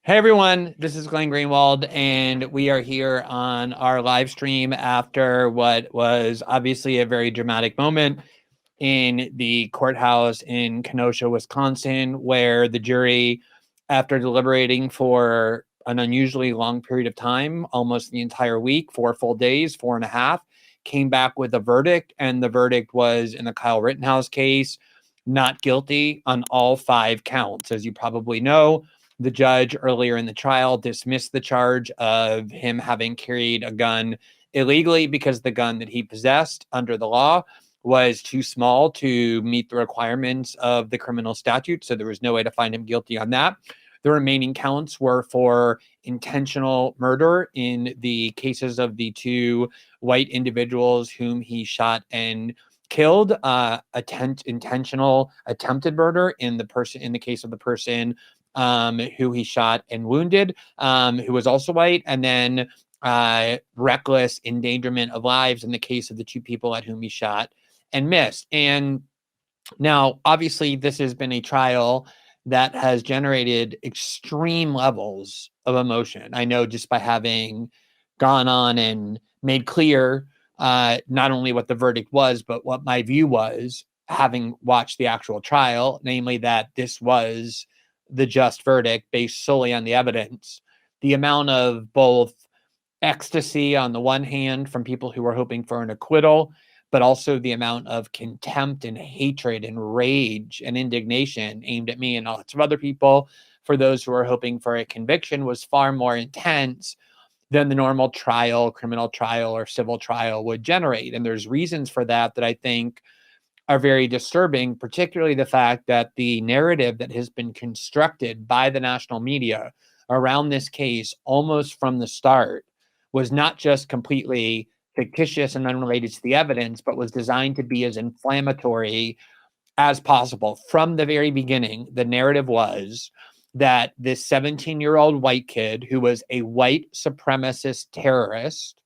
Hey everyone, this is Glen Greenwald, and we are here on our live stream after what was obviously a very dramatic moment in the courthouse in Kenosha, Wisconsin, where the jury, after deliberating for an unusually long period of time, almost the entire week, 4 full days, 4.5, came back with a verdict. And the verdict was, in the Kyle Rittenhouse case, not guilty on all 5 counts. As you probably know, the judge earlier in the trial dismissed the charge of him having carried a gun illegally because the gun that he possessed under the law was too small to meet the requirements of the criminal statute. So there was no way to find him guilty on that. The remaining counts were for intentional murder in the cases of the 2 white individuals whom he shot and killed, intentional attempted murder in the case of the person who he shot and wounded, who was also white, and then reckless endangerment of lives in the case of the 2 people at whom he shot and missed. And now, obviously, this has been a trial that has generated extreme levels of emotion. I know just by having gone on and made clear not only what the verdict was, but what my view was, having watched the actual trial, namely that this was the just verdict based solely on the evidence. The amount of both ecstasy on the one hand from people who were hoping for an acquittal, but also the amount of contempt and hatred and rage and indignation aimed at me and lots of other people for those who were hoping for a conviction was far more intense than the normal trial, criminal trial, or civil trial would generate. And there's reasons for that I think are very disturbing, particularly the fact that the narrative that has been constructed by the national media around this case almost from the start was not just completely fictitious and unrelated to the evidence, but was designed to be as inflammatory as possible. From the very beginning, the narrative was that this 17-year-old white kid who was a white supremacist terrorist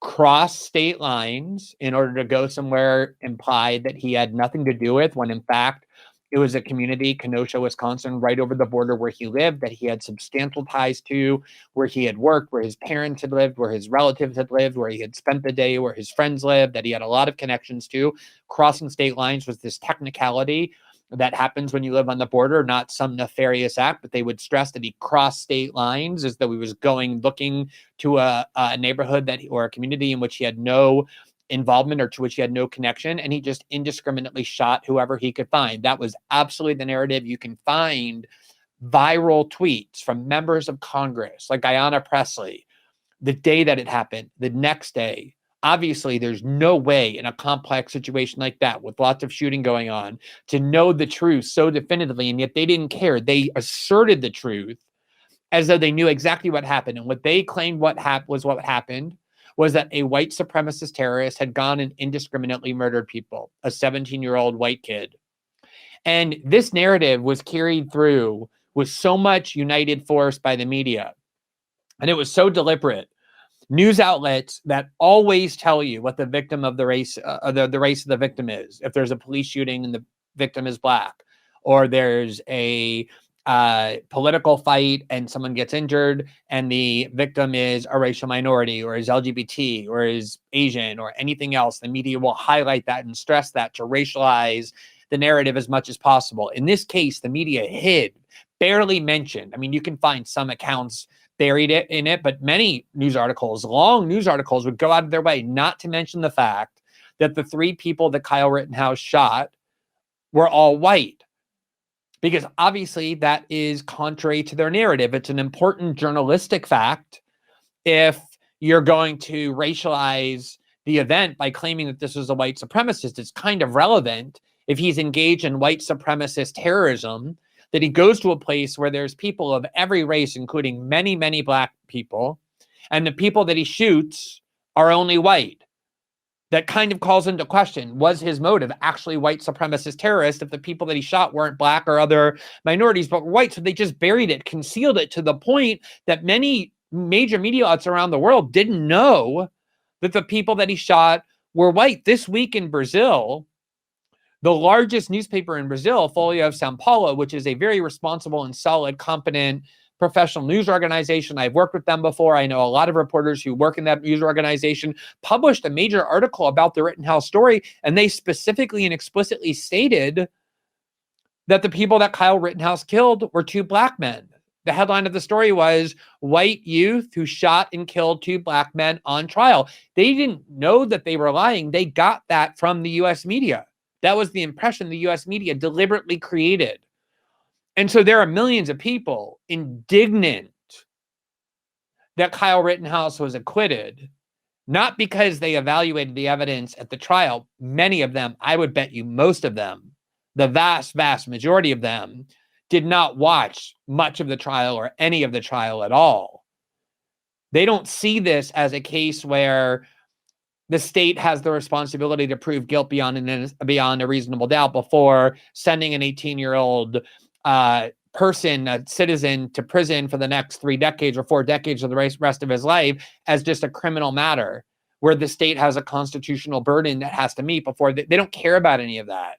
crossed state lines in order to go somewhere implied that he had nothing to do with, when in fact it was a community, Kenosha, Wisconsin, right over the border where he lived, that he had substantial ties to, where he had worked, where his parents had lived, where his relatives had lived, where he had spent the day, where his friends lived, that he had a lot of connections to. Crossing state lines was this technicality that happens when you live on the border, not some nefarious act, but they would stress that he crossed state lines as though he was looking to a neighborhood or a community in which he had no involvement or to which he had no connection, and he just indiscriminately shot whoever he could find. That was absolutely the narrative. You can find viral tweets from members of Congress like Ayanna Pressley the day that it happened, the next day. Obviously, there's no way in a complex situation like that with lots of shooting going on to know the truth so definitively, and yet they didn't care. They asserted the truth as though they knew exactly what happened. And what they claimed what happened was that a white supremacist terrorist had gone and indiscriminately murdered people, a 17-year-old white kid. And this narrative was carried through with so much united force by the media. And it was so deliberate. News outlets that always tell you what the victim of the race of the victim is. If there's a police shooting and the victim is black, or there's a political fight and someone gets injured and the victim is a racial minority or is LGBT or is Asian or anything else, the media will highlight that and stress that to racialize the narrative as much as possible. In this case, the media hid, barely mentioned. I mean, you can find some accounts buried in it, but many news articles, long news articles, would go out of their way not to mention the fact that the 3 people that Kyle Rittenhouse shot were all white. Because obviously that is contrary to their narrative. It's an important journalistic fact if you're going to racialize the event by claiming that this was a white supremacist. It's kind of relevant if he's engaged in white supremacist terrorism, that he goes to a place where there's people of every race, including many, many black people, and the people that he shoots are only white. That kind of calls into question, was his motive actually white supremacist terrorist if the people that he shot weren't black or other minorities, but were white? So they just buried it, concealed it to the point that many major media outlets around the world didn't know that the people that he shot were white. This week in Brazil, the largest newspaper in Brazil, Folha of São Paulo, which is a very responsible and solid, competent professional news organization. I've worked with them before. I know a lot of reporters who work in that news organization, published a major article about the Rittenhouse story, and they specifically and explicitly stated that the people that Kyle Rittenhouse killed were two black men. The headline of the story was "White Youth Who Shot and Killed Two Black Men on Trial." They didn't know that they were lying. They got that from the U.S. media. That was the impression the U.S. media deliberately created. And so there are millions of people indignant that Kyle Rittenhouse was acquitted, not because they evaluated the evidence at the trial. Many of them, I would bet you most of them, the vast, vast majority of them, did not watch much of the trial or any of the trial at all. They don't see this as a case where the state has the responsibility to prove guilt beyond a reasonable doubt before sending an 18-year-old person, a citizen, to prison for the next 3 decades or 4 decades of the rest of his life as just a criminal matter where the state has a constitutional burden that has to meet before they don't care about any of that,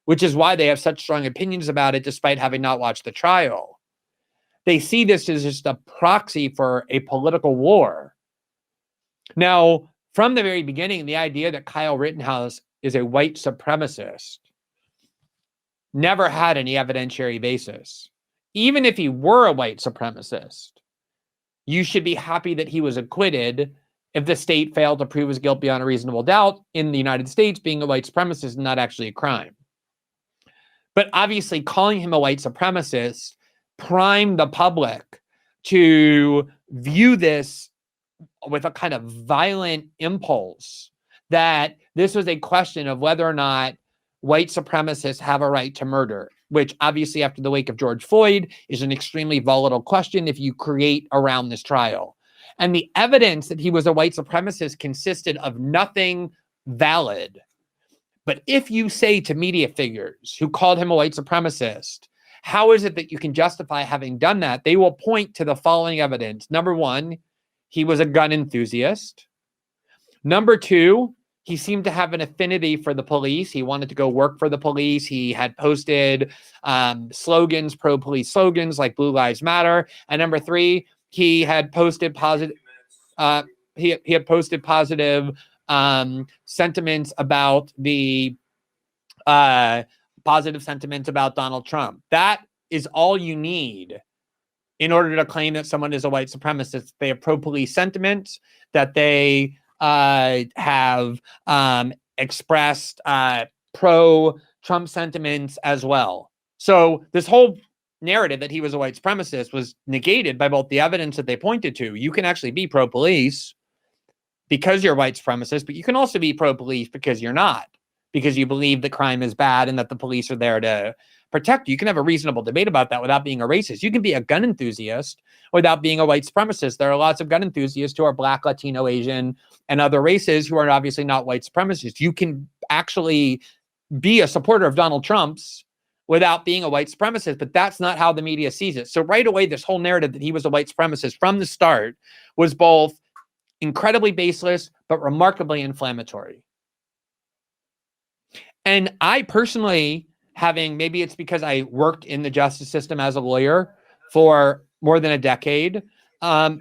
which is why they have such strong opinions about it despite having not watched the trial. They see this as just a proxy for a political war. Now, from the very beginning, the idea that Kyle Rittenhouse is a white supremacist never had any evidentiary basis. Even if he were a white supremacist, you should be happy that he was acquitted if the state failed to prove his guilt beyond a reasonable doubt. In the United States, being a white supremacist is not actually a crime. But obviously, calling him a white supremacist primed the public to view this with a kind of violent impulse that this was a question of whether or not white supremacists have a right to murder, which obviously after the wake of George Floyd is an extremely volatile question if you create around this trial. And the evidence that he was a white supremacist consisted of nothing valid. But if you say to media figures who called him a white supremacist, how is it that you can justify having done that? They will point to the following evidence. Number one, he was a gun enthusiast. Number two, he seemed to have an affinity for the police. He wanted to go work for the police. He had posted slogans, pro-police slogans like Blue Lives Matter. And number three, he had posted positive. He had posted positive sentiments about the positive sentiments about Donald Trump. That is all you need in order to claim that someone is a white supremacist. They have pro-police sentiments, that they have expressed pro-Trump sentiments as well. So this whole narrative that he was a white supremacist was negated by both the evidence that they pointed to. You can actually be pro-police because you're a white supremacist, but you can also be pro-police because you're not, because you believe that crime is bad and that the police are there to protect you. You can have a reasonable debate about that without being a racist. You can be a gun enthusiast without being a white supremacist. There are lots of gun enthusiasts who are Black, Latino, Asian, and other races who are obviously not white supremacists. You can actually be a supporter of Donald Trump's without being a white supremacist, but that's not how the media sees it. So right away, this whole narrative that he was a white supremacist from the start was both incredibly baseless, but remarkably inflammatory. And I personally, maybe it's because I worked in the justice system as a lawyer for more than a decade, I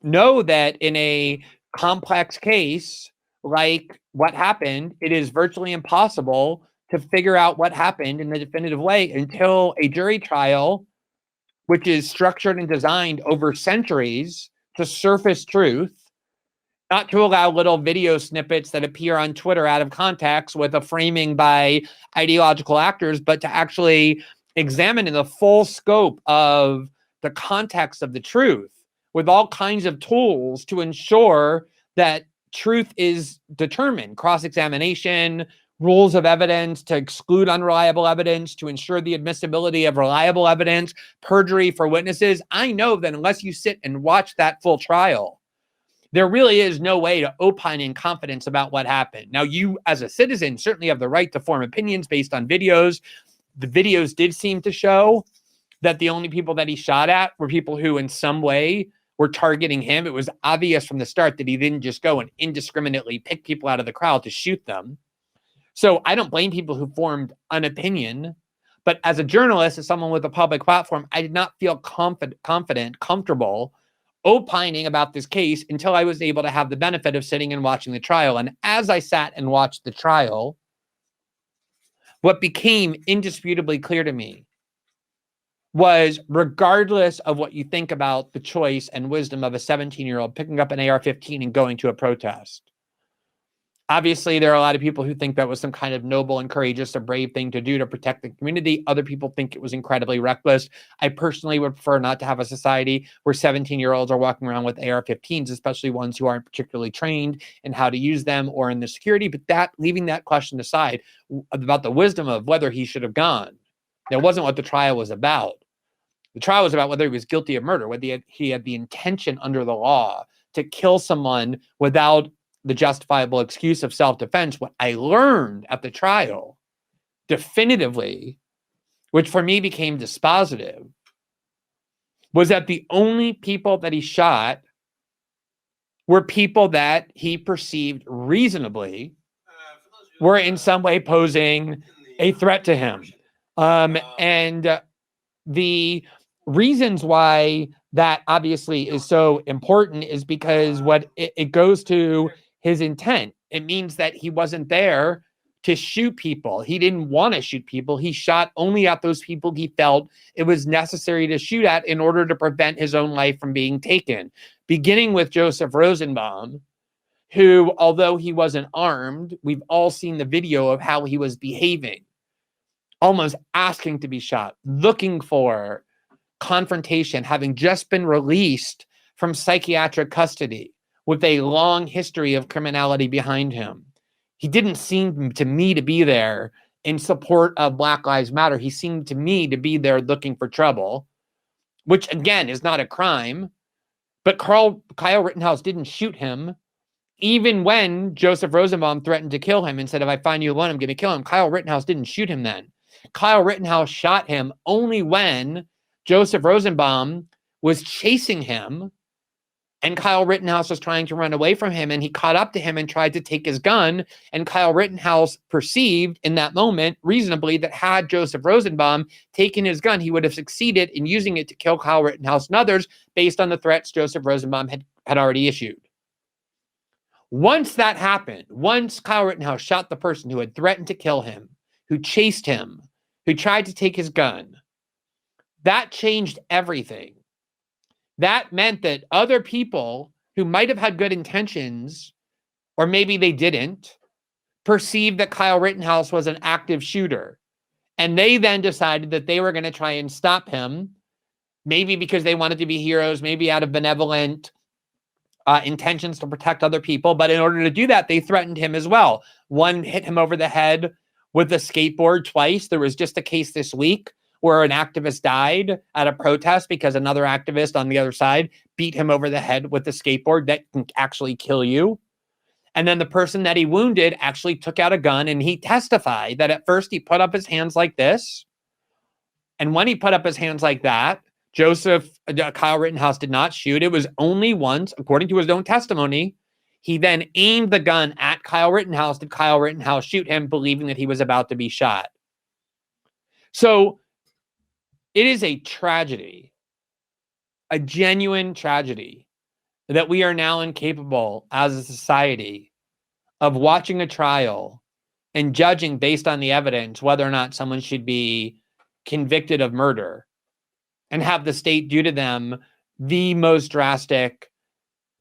know that in a complex case like what happened, it is virtually impossible to figure out what happened in a definitive way until a jury trial, which is structured and designed over centuries to surface truth, not to allow little video snippets that appear on Twitter out of context with a framing by ideological actors, but to actually examine in the full scope of the context of the truth with all kinds of tools to ensure that truth is determined. Cross-examination, rules of evidence to exclude unreliable evidence, to ensure the admissibility of reliable evidence, perjury for witnesses. I know that unless you sit and watch that full trial, there really is no way to opine in confidence about what happened. Now, you as a citizen certainly have the right to form opinions based on videos. The videos did seem to show that the only people that he shot at were people who in some way were targeting him. It was obvious from the start that he didn't just go and indiscriminately pick people out of the crowd to shoot them. So I don't blame people who formed an opinion, But as a journalist, as someone with a public platform, I did not feel comfortable opining about this case until I was able to have the benefit of sitting and watching the trial. And as I sat and watched the trial, what became indisputably clear to me was, regardless of what you think about the choice and wisdom of a 17-year-old picking up an AR-15 and going to a protest, obviously, there are a lot of people who think that was some kind of noble and courageous or brave thing to do to protect the community. Other people think it was incredibly reckless. I personally would prefer not to have a society where 17-year-olds are walking around with AR-15s, especially ones who aren't particularly trained in how to use them or in the security. But leaving that question aside about the wisdom of whether he should have gone, that wasn't what the trial was about. The trial was about whether he was guilty of murder, whether he had the intention under the law to kill someone without the justifiable excuse of self-defense. What I learned at the trial definitively, which for me became dispositive, was that the only people that he shot were people that he perceived reasonably were in some way posing a threat to him. And the reasons why that obviously is so important is because what it goes to his intent. It means that he wasn't there to shoot people. He didn't want to shoot people. He shot only at those people he felt it was necessary to shoot at in order to prevent his own life from being taken. Beginning with Joseph Rosenbaum, who, although he wasn't armed, we've all seen the video of how he was behaving, almost asking to be shot, looking for confrontation, having just been released from psychiatric custody with a long history of criminality behind him. He didn't seem to me to be there in support of Black Lives Matter. He seemed to me to be there looking for trouble, which again is not a crime. But Kyle Rittenhouse didn't shoot him, even when Joseph Rosenbaum threatened to kill him and said, if I find you alone, I'm going to kill him. Kyle Rittenhouse didn't shoot him then. Kyle Rittenhouse shot him only when Joseph Rosenbaum was chasing him and Kyle Rittenhouse was trying to run away from him, and he caught up to him and tried to take his gun. And Kyle Rittenhouse perceived in that moment reasonably that had Joseph Rosenbaum taken his gun, he would have succeeded in using it to kill Kyle Rittenhouse and others based on the threats Joseph Rosenbaum had already issued. Once that happened, once Kyle Rittenhouse shot the person who had threatened to kill him, who chased him, who tried to take his gun, that changed everything. That meant that other people who might have had good intentions, or maybe they didn't, perceived that Kyle Rittenhouse was an active shooter. And they then decided that they were going to try and stop him, maybe because they wanted to be heroes, maybe out of benevolent intentions to protect other people. But in order to do that, they threatened him as well. One hit him over the head with a skateboard twice. There was just a case this week where an activist died at a protest because another activist on the other side beat him over the head with a skateboard that can actually kill you. And then the person that he wounded actually took out a gun, and he testified that at first he put up his hands like this. And when he put up his hands like that, Kyle Rittenhouse did not shoot. It was only once, according to his own testimony, he then aimed the gun at Kyle Rittenhouse. Did Kyle Rittenhouse shoot him, believing that he was about to be shot? So it is a tragedy, a genuine tragedy, that we are now incapable as a society of watching a trial and judging based on the evidence whether or not someone should be convicted of murder, and have the state do to them the most drastic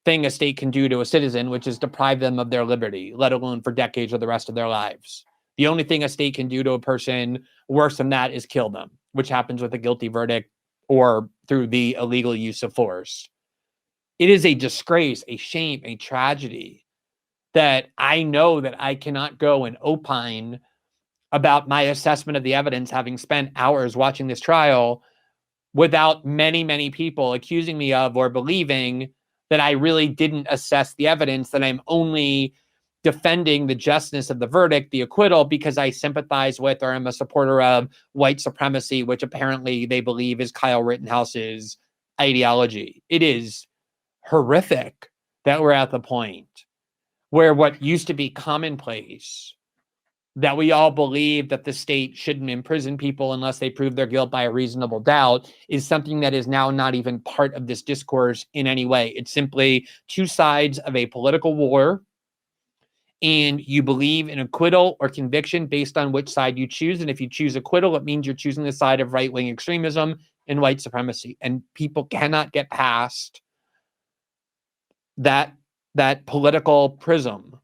thing a state can do to a citizen, which is deprive them of their liberty, let alone for decades or the rest of their lives. The only thing a state can do to a person worse than that is kill them, which happens with a guilty verdict or through the illegal use of force. It is a disgrace, a shame, a tragedy that I know that I cannot go and opine about my assessment of the evidence, having spent hours watching this trial, without many, many people accusing me of or believing that I really didn't assess the evidence, that I'm only defending the justness of the verdict, the acquittal, because I sympathize with or am a supporter of white supremacy, which apparently they believe is Kyle Rittenhouse's ideology. It is horrific that we're at the point where what used to be commonplace that we all believe that the state shouldn't imprison people unless they prove their guilt by a reasonable doubt is something that is now not even part of this discourse in any way. It's simply two sides of a political war, and you believe in acquittal or conviction based on which side you choose. And if you choose acquittal, it means you're choosing the side of right-wing extremism and white supremacy. And people cannot get past that political prism